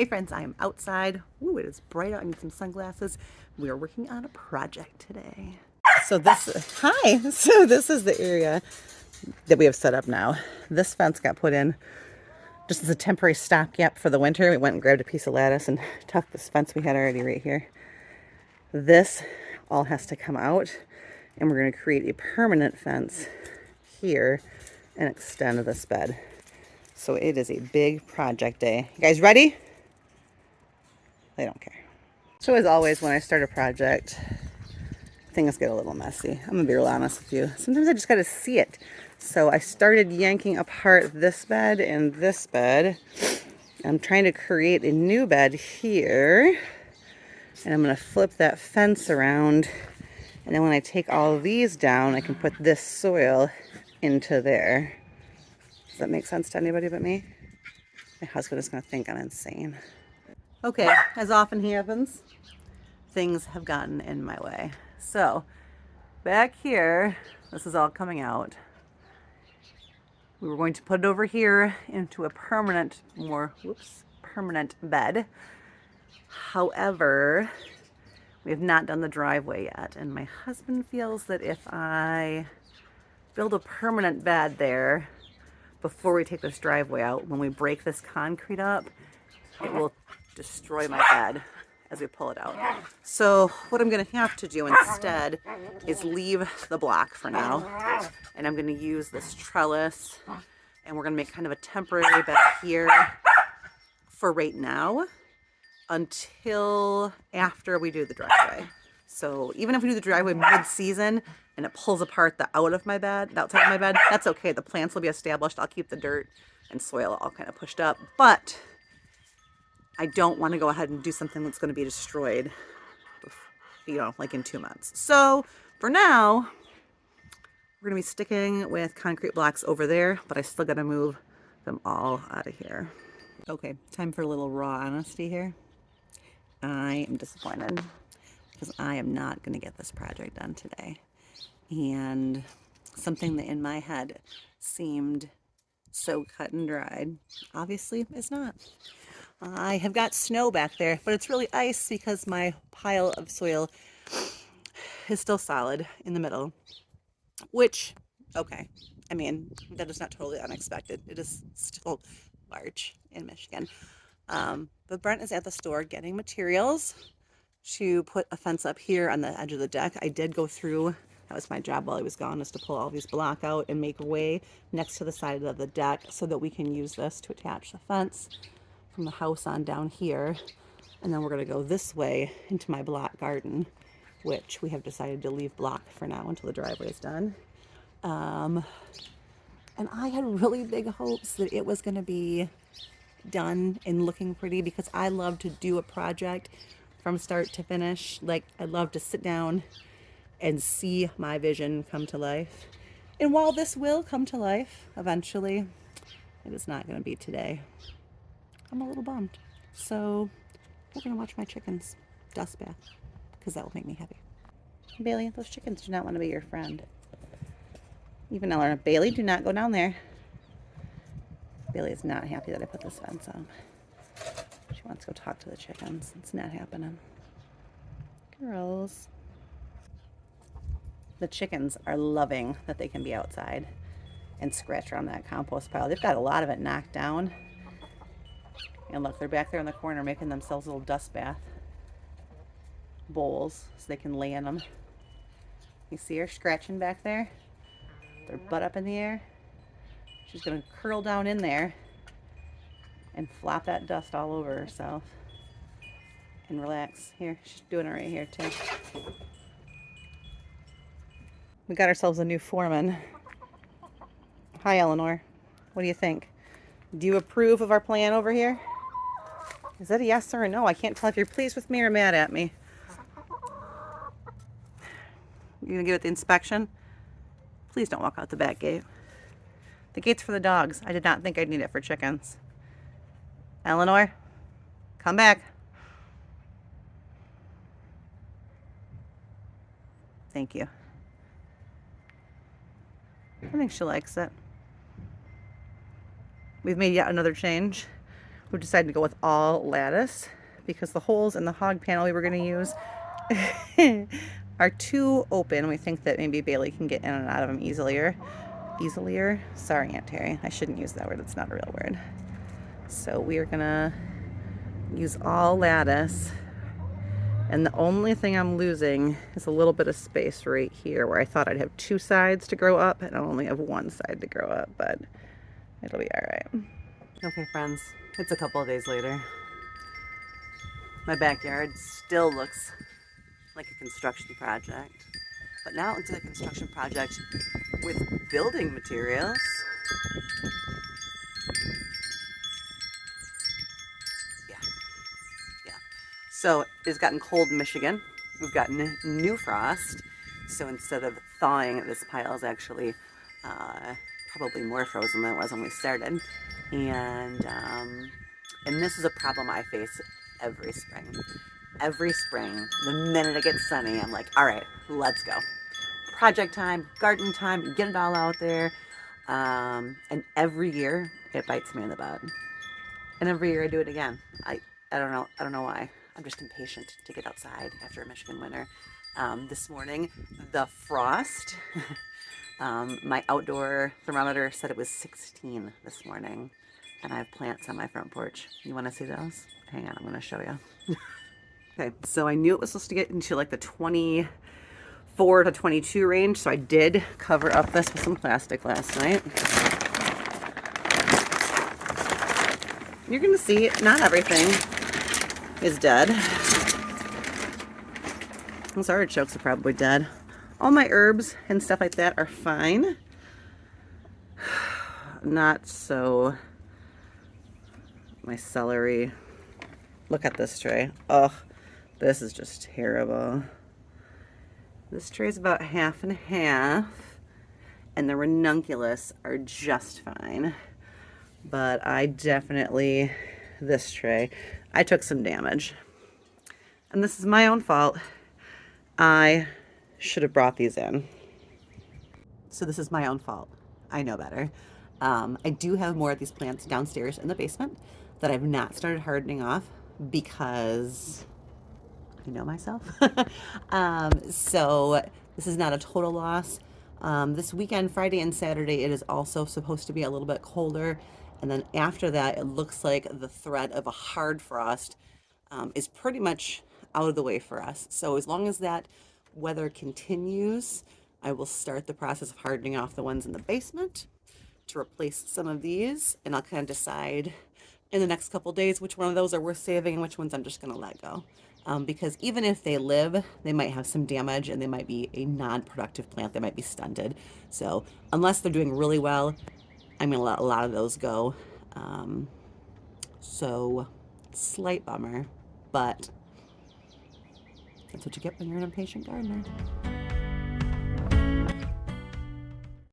Hey friends, I am outside. Ooh, it is bright out. I need some sunglasses. We are working on a project today. So this is the area that we have set up now. This fence got put in just as a temporary stopgap for the winter. We went and grabbed a piece of lattice and tucked this fence we had already right here. This all has to come out, and we're going to create a permanent fence here and extend this bed. So it is a big project day. You guys ready? They don't care. So as always, when I start a project, things get a little messy. I'm gonna be real honest with you. Sometimes I just gotta see it. So I started yanking apart this bed and this bed. I'm trying to create a new bed here. And I'm gonna flip that fence around. And then when I take all of these down, I can put this soil into there. Does that make sense to anybody but me? My husband is gonna think I'm insane. Okay, as often happens, things have gotten in my way. So back here, this is all coming out. We were going to put it over here into a permanent bed. However, we have not done the driveway yet, and my husband feels that if I build a permanent bed there before we take this driveway out, when we break this concrete up, it will destroy my bed as we pull it out. So what I'm going to have to do instead is leave the block for now, and I'm going to use this trellis, and we're going to make kind of a temporary bed here for right now until after we do the driveway. So even if we do the driveway mid-season and it pulls apart the outside of my bed, that's okay. The plants will be established. I'll keep the dirt and soil all kind of pushed up, but I don't want to go ahead and do something that's going to be destroyed, like in 2 months. So for now, we're going to be sticking with concrete blocks over there, but I still got to move them all out of here. Okay, time for a little raw honesty here. I am disappointed because I am not going to get this project done today. And something that in my head seemed so cut and dried, obviously is not. I have got snow back there, but it's really ice because my pile of soil is still solid in the middle, which, okay, I mean, that is not totally unexpected. It is still March in Michigan. But Brent is at the store getting materials to put a fence up here on the edge of the deck. I did go through, that was my job while I was gone, is to pull all these block out and make a way next to the side of the deck so that we can use this to attach the fence from the house on down here. And then we're going to go this way into my block garden, which we have decided to leave block for now until the driveway is done. And I had really big hopes that it was going to be done and looking pretty, because I love to do a project from start to finish. Like, I love to sit down and see my vision come to life. And while this will come to life eventually, it is not going to be today. I'm a little bummed. So we're going to watch my chickens dust bath, because that will make me happy. Bailey, those chickens do not want to be your friend. Even Eleanor, Bailey, do not go down there. Bailey is not happy that I put this fence on. She wants to go talk to the chickens. It's not happening. Girls. The chickens are loving that they can be outside and scratch around that compost pile. They've got a lot of it knocked down. And look, they're back there in the corner making themselves little dust bath bowls so they can lay in them. You see her scratching back there? Their butt up in the air. She's going to curl down in there and flop that dust all over herself and relax. Here, she's doing it right here too. We got ourselves a new foreman. Hi, Eleanor. What do you think? Do you approve of our plan over here? Is that a yes or a no? I can't tell if you're pleased with me or mad at me. You gonna give it the inspection? Please don't walk out the back gate. The gate's for the dogs. I did not think I'd need it for chickens. Eleanor, come back. Thank you. I think she likes it. We've made yet another change. we decided to go with all lattice because the holes in the hog panel we were going to use are too open. We think that maybe Bailey can get in and out of them easier. Sorry, Aunt Terry. I shouldn't use that word. It's not a real word. So we are going to use all lattice. And the only thing I'm losing is a little bit of space right here where I thought I'd have 2 sides to grow up, and I only have 1 side to grow up, but it'll be all right. Okay, friends, it's a couple of days later. My backyard still looks like a construction project, but now it's a construction project with building materials. Yeah. So it's gotten cold in Michigan. We've gotten new frost. So instead of thawing, this pile is actually probably more frozen than it was when we started. And this is a problem I face every spring. Every spring, the minute it gets sunny, I'm like, all right, let's go. Project time, garden time, get it all out there. And every year it bites me in the butt. And every year I do it again. I don't know why. I'm just impatient to get outside after a Michigan winter. This morning, the frost, my outdoor thermometer said it was 16 this morning. And I have plants on my front porch. You want to see those? Hang on, I'm going to show you. Okay, so I knew it was supposed to get into like the 24 to 22 range, so I did cover up this with some plastic last night. You're going to see not everything is dead. Those artichokes are probably dead. All my herbs and stuff like that are fine. Not so my celery. Look at this tray. Oh, this is just terrible. This tray is about half and half, and the ranunculus are just fine. But I definitely, this tray, I took some damage. And this is my own fault. I should have brought these in. So this is my own fault. I know better. I do have more of these plants downstairs in the basement that I've not started hardening off because I know myself. So this is not a total loss. This weekend, Friday and Saturday, it is also supposed to be a little bit colder. And then after that, it looks like the threat of a hard frost is pretty much out of the way for us. So as long as that weather continues, I will start the process of hardening off the ones in the basement to replace some of these. And I'll kind of decide in the next couple days which one of those are worth saving and which ones I'm just going to let go. Because even if they live, they might have some damage and they might be a non-productive plant. They might be stunted. So unless they're doing really well, I'm going to let a lot of those go. So slight bummer, but that's what you get when you're an impatient gardener.